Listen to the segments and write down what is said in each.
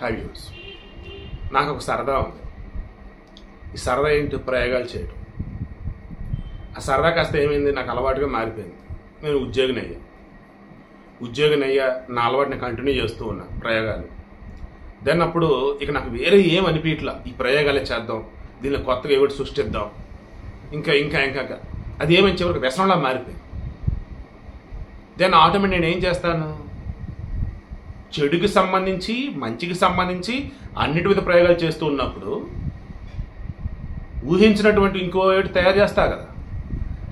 హ్యావ్యూస్. నాకు ఒక సరదా ఉంది. ఈ సరదా ఏంటి? ప్రయోగాలు చేయడం. ఆ సరదా కాస్త ఏమైంది, నాకు అలవాటుగా మారిపోయింది. నేను ఉద్యోగిని అయ్యా, నా అలవాటుని కంటిన్యూ చేస్తూ ఉన్నా ప్రయోగాలు. దెన్ అప్పుడు ఇక నాకు వేరే ఏం అనిపించట్లా, ఈ ప్రయోగాలే చేద్దాం, దీన్ని కొత్తగా ఏమిటి సృష్టిద్దాం, ఇంకా ఇంకా ఇంకా అది ఏమని చివరికి వ్యసనంలా మారిపోయింది. దెన్ ఆటోమేటిక్ నేను ఏం చేస్తాను, చెడుకి సంబంధించి మంచికి సంబంధించి అన్నిటి మీద ప్రయోగాలు చేస్తూ ఉన్నప్పుడు ఊహించినటువంటి ఇంకో ఏడు తయారు చేస్తా కదా,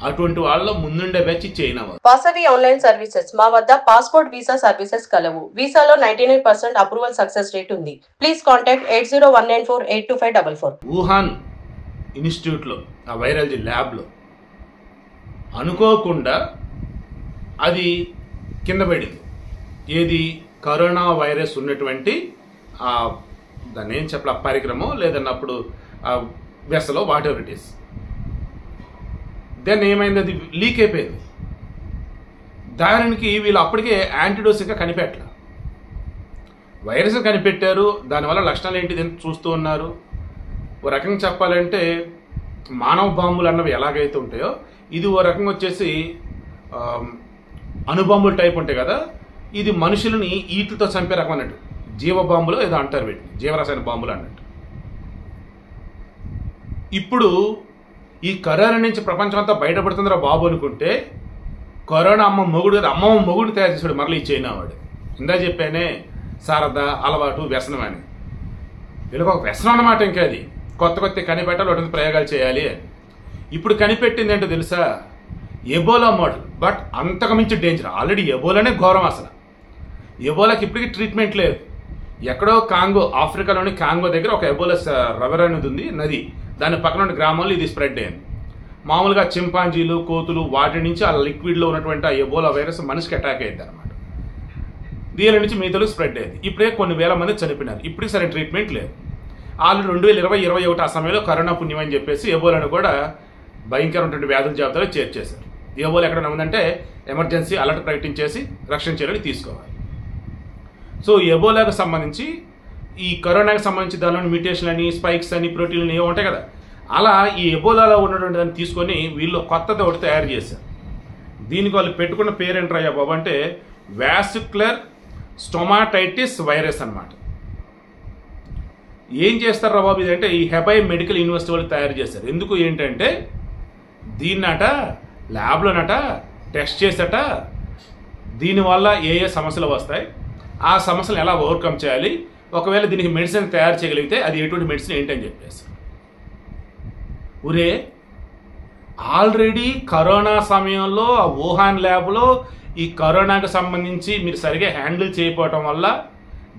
అటువంటి వాళ్ళ ముందుండే batch China. Vasavi online services. మా వద్ద పాస్పోర్ట్ వీసా సర్వీసెస్ కలవు. వీసాలో 99% అప్రూవల్ సక్సెస్ రేట్ ఉంది. Please contact 8019482544. వుహాన్ ఇన్స్టిట్యూట్లో ఆ వైరాలజీ ల్యాబ్లో అనుకోకుండా అది కింద పడింది. ఏది? కరోనా వైరస్ ఉన్నటువంటి దాన్ని ఏం చెప్పాల, పరికరమో లేదన్నప్పుడు వెసలో whatever it is. Then ఏమైంది, అది లీక్ అయిపోయింది. దానికి వీళ్ళు అప్పటికే యాంటీడోస్ ఇంకా కనిపెట్టలే. వైరస్ కనిపెట్టారు, దానివల్ల లక్షణాలు ఏంటిది అని చూస్తూ ఉన్నారు. ఓ రకంగా చెప్పాలంటే మానవ బాంబులు అన్నవి ఎలాగైతే ఉంటాయో, ఇది ఓ రకంగా వచ్చేసి అణుబాంబుల టైప్ ఉంటాయి కదా, ఇది మనుషులని ఈట్లతో చంపే రకం అన్నట్టు. జీవ బాంబులు ఏదో అంటారు వీటిని, జీవరసాయన బాంబులు అన్నట్టు. ఇప్పుడు ఈ కరోనా నుంచి ప్రపంచం అంతా బయటపడుతుందిరా బాబు అనుకుంటే, కరోనా అమ్మమ్మ మొగుడు తయారు చేసాడు మరలా ఈ చైనా వాడు. ఇందా చెప్పానే, సరదా, అలవాటు, వ్యసనం అని. వీళ్ళకి ఒక వ్యసనం అన్నమాట. ఇంకా అది కొత్త కనిపెట్టాలి, వాటి ప్రయోగాలు చేయాలి అని. ఇప్పుడు కనిపెట్టింది ఏంటో తెలుసా? Ebola model. బట్ అంతకు మించి డేంజర్. ఆల్రెడీ ఎబోలానే ఘోరం. అసలు ఎబోలాకి ఇప్పటికీ ట్రీట్మెంట్ లేదు. ఎక్కడో కాంగో, ఆఫ్రికాలోని కాంగో దగ్గర ఒక ఎబోలా రవర్ అనేది ఉంది, నది. దాని పక్కన ఉన్న గ్రామాల్లో ఇది స్ప్రెడ్ అయింది. మామూలుగా చింపాంజీలు, కోతులు, వాటి నుంచి ఆ లిక్విడ్లో ఉన్నటువంటి ఆ ఎబోలా వైరస్ మనిషికి అటాక్ అయ్యింది అనమాట. దీని నుంచి మిగతాలు స్ప్రెడ్ అయ్యింది. ఇప్పుడే కొన్ని వేల మంది చనిపోయినారు. ఇప్పటికి సరైన ట్రీట్మెంట్ లేదు. ఆల్రెడీ 2020-21 ఆ సమయంలో కరోనా పుణ్యం అని చెప్పేసి ఎబోలాను కూడా భయంకరమైనటువంటి వ్యాధుల జాబితాలో చేర్చేశారు. ఎబోలా ఎక్కడ ఉందంటే ఎమర్జెన్సీ అలర్ట్ ప్రకటించేసి రక్షణ చర్యలు తీసుకోవాలి. సో ఎబోలాకు సంబంధించి, ఈ కరోనాకి సంబంధించి దానిలోని మ్యూటేషన్ అని, స్పైక్స్ అని, ప్రోటీన్లు ఏవో ఉంటాయి కదా, అలా ఈ ఎబోలాలో ఉన్నటువంటి దాన్ని తీసుకొని వీళ్ళు కొత్తది ఒకటి తయారు చేశారు. దీనికి వాళ్ళు పెట్టుకున్న పేరేంట్రయ్యా బాబు అంటే వాస్కులర్ స్టొమాటైటిస్ వైరస్ అన్నమాట. ఏం చేస్తారా బాబు ఇదంటే, ఈ హెబై మెడికల్ యూనివర్సిటీ వాళ్ళు తయారు చేశారు. ఎందుకు ఏంటంటే, దీన్నట ల్యాబ్లోనట టెస్ట్ చేసట దీనివల్ల ఏ సమస్యలు వస్తాయి, ఆ సమస్యలు ఎలా ఓవర్కమ్ చేయాలి, ఒకవేళ దీనికి మెడిసిన్ తయారు చేయగలిగితే అది ఎటువంటి మెడిసిన్ ఏంటని చెప్పేసి. ఒరే, ఆల్రెడీ కరోనా సమయంలో ఆ వుహాన్ ల్యాబ్లో ఈ కరోనాకు సంబంధించి మీరు సరిగా హ్యాండిల్ చేయకపోవటం వల్ల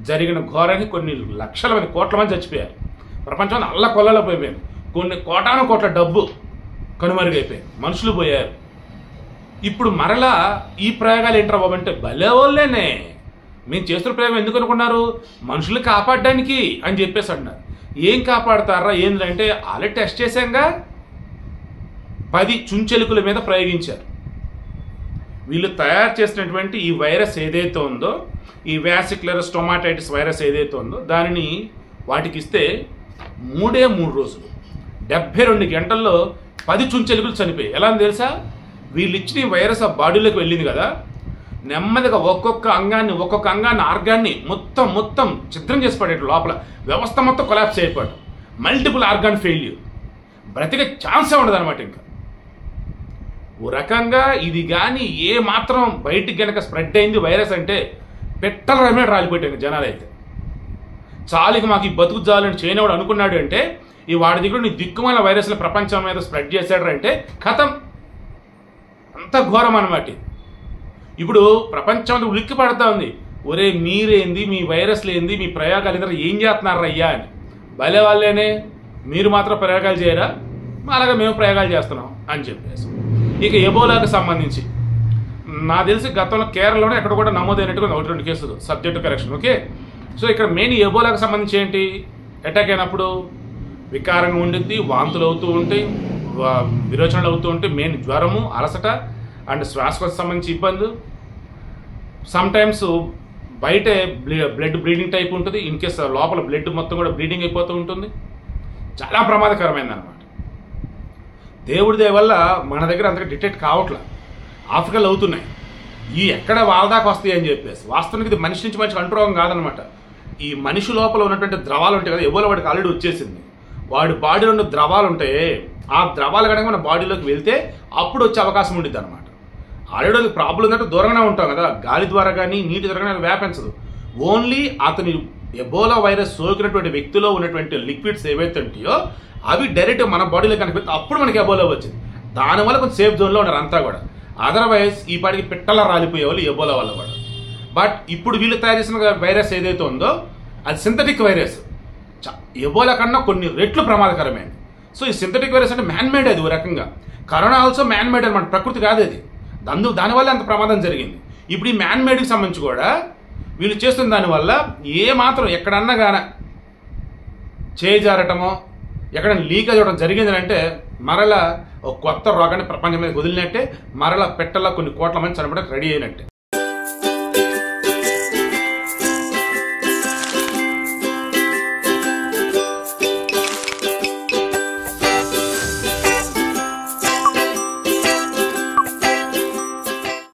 జరిగిన ఘోరానికి కొన్ని లక్షల మంది, కోట్ల మంది చచ్చిపోయారు. ప్రపంచం అల్ల కొల్లలో పోయిపోయారు. కొన్ని కోట్ల డబ్బు కనుమరుగైపోయాయి, మనుషులు పోయారు. ఇప్పుడు మరలా ఈ ప్రయోగాలు ఏంట్రా బాబు అంటే, భలే వాళ్ళేనే, మేము చేస్తున్న ప్రయోగం ఎందుకు అనుకున్నారు, మనుషులు కాపాడడానికి అని చెప్పేసి అంటున్నారు. ఏం కాపాడతారా ఏంటంటే, ఆల్రెడీ టెస్ట్ చేశాంగా, 10 చుంచెలుకల మీద ప్రయోగించారు. వీళ్ళు తయారు చేసినటువంటి ఈ వైరస్ ఏదైతే ఉందో, ఈ వాస్కులర్ స్టొమాటైటిస్ వైరస్ ఏదైతే ఉందో, దానిని వాటికి ఇస్తే 3 రోజులు 72 గంటల్లో 10 చుంచెలుకలు చనిపోయాయి. ఎలా అని తెలుసా? వీళ్ళు ఇచ్చిన ఈ వైరస్ ఆ బాడీలోకి వెళ్ళింది కదా, నెమ్మదిగా ఒక్కొక్క అంగాన్ని ఆర్గాన్ని మొత్తం ఛిద్రం చేసి పడేట, లోపల వ్యవస్థ మొత్తం కొలాప్స్ అయిపోవడం, మల్టిపుల్ ఆర్గాన్ ఫెయిల్యూర్, బ్రతికే ఛాన్సే ఉండదు అనమాట. ఇంకా ఓ రకంగా ఇది కానీ ఏ మాత్రం బయటికి కనుక స్ప్రెడ్ అయింది వైరస్ అంటే, పెట్టల రమే రాలిపోయాయి జనాలు. అయితే చాలిక మాకు ఈ బతుకు చాలని చేయనివాడు అనుకున్నాడు అంటే, ఈ వాడి దగ్గర నీ దిక్కుమాల వైరస్ల ప్రపంచం మీద స్ప్రెడ్ చేశాడు అంటే కథం, అంత ఘోరం అనమాట. ఇప్పుడు ప్రపంచం అంతా ఉలిక్కి పడతా ఉంది. ఒరే మీరేంది, మీ వైరస్లు ఏంది, మీ ప్రయోగాలు ఏంది, ఏం చేస్తున్నారయ్యా అని. భలే వాళ్ళేనే, మీరు మాత్రం ప్రయోగాలు చేయరా, అలాగే మేము ప్రయోగాలు చేస్తున్నాం అని చెప్పేసి. ఇక ఎబోలాకు సంబంధించి నాకు తెలిసి గతంలో కేరళలోనే ఎక్కడ కూడా నమోదైనట్టుగా 1-2 కేసులు, సబ్జెక్టు కరెక్షన్. ఓకే, సో ఇక్కడ మెయిన్ ఎబోలాకు సంబంధించి ఏంటి, అటాక్ అయినప్పుడు వికారంగా ఉండిద్ది, వాంతులు అవుతూ ఉంటాయి, విరోచనలు అవుతూ ఉంటాయి, మెయిన్ జ్వరము, అలసట అండ్ శ్వాసకోశ సంబంధించి ఇబ్బందులు, సమ్ టైమ్స్ బయటే బ్లడ్ బ్లీడింగ్ టైప్ ఉంటుంది, ఇన్ కేస్ లోపల బ్లడ్ మొత్తం కూడా బ్లీడింగ్ అయిపోతూ ఉంటుంది. చాలా ప్రమాదకరమైంది అనమాట. దేవుడి దయ వల్ల మన దగ్గర అంతగా డిటెక్ట్ కావట్లేదు. ఆఫ్రికాలో అవుతున్నాయి. ఈ ఎక్కడ వాళ్ళ దాకా వస్తాయి అని చెప్పేసి. వాస్తవానికి ఇది మనిషి నుంచి మనిషికి అంటురోగం కాదనమాట. ఈ మనిషి లోపల ఉన్నటువంటి ద్రవాలు ఉంటాయి కదా, ఎవరో వాడికి ఆల్రెడీ వచ్చేసింది. వాడి బాడీలో ఉన్న ద్రవాలు ఉంటాయి, ఆ ద్రవాలు కనుక మన బాడీలోకి వెళ్తే అప్పుడు వచ్చే అవకాశం ఉంటుంది అనమాట. ఆల్రెడీ అది ప్రాబ్లం ఉందంటే దూరంగానే ఉంటాం కదా, గాలి ద్వారా కానీ నీటి ద్వారా కానీ అది వ్యాపించదు. ఓన్లీ అతని ఎబోలా వైరస్ సోకినటువంటి వ్యక్తిలో ఉన్నటువంటి లిక్విడ్స్ ఏవైతే ఉంటాయో అవి డైరెక్ట్ మన బాడీలో కనిపిస్తే అప్పుడు మనకి ఎబోలా వచ్చింది. దానివల్ల కొంచెం సేఫ్ జోన్లో ఉన్నారు అంతా కూడా. అదర్వైజ్ ఈ పాటికి పిట్టలా రాలిపోయేవాళ్ళు ఎబోలా వల్ల కూడా. బట్ ఇప్పుడు వీళ్ళు తయారు చేసిన వైరస్ ఏదైతే ఉందో అది సింథటిక్ వైరస్, ఎబోలా కన్నా కొన్ని రెట్లు ప్రమాదకరమైనది. సో ఈ సింథటిక్ వైరస్ అంటే మ్యాన్ మేడ్, అది ఓ రకంగా. కరోనా ఆల్సో మ్యాన్ మేడ్ అనమాట, ప్రకృతి కాదు అది. దానివల్ల అంత ప్రమాదం జరిగింది. ఇప్పుడు ఈ మ్యాన్ మేడ్కి సంబంధించి కూడా వీళ్ళు చేస్తున్న దానివల్ల ఏ మాత్రం ఎక్కడన్నా కానీ చేజారటమో ఎక్కడైనా లీకేజ్ అవ్వడం జరిగిందని అంటే మరలా ఒక కొత్త రోగాన్ని ప్రపంచం మీద వదిలినట్టే, మరలా పెట్టలా కొన్ని కోట్ల మంది చనిపోవడానికి రెడీ అయినట్టే.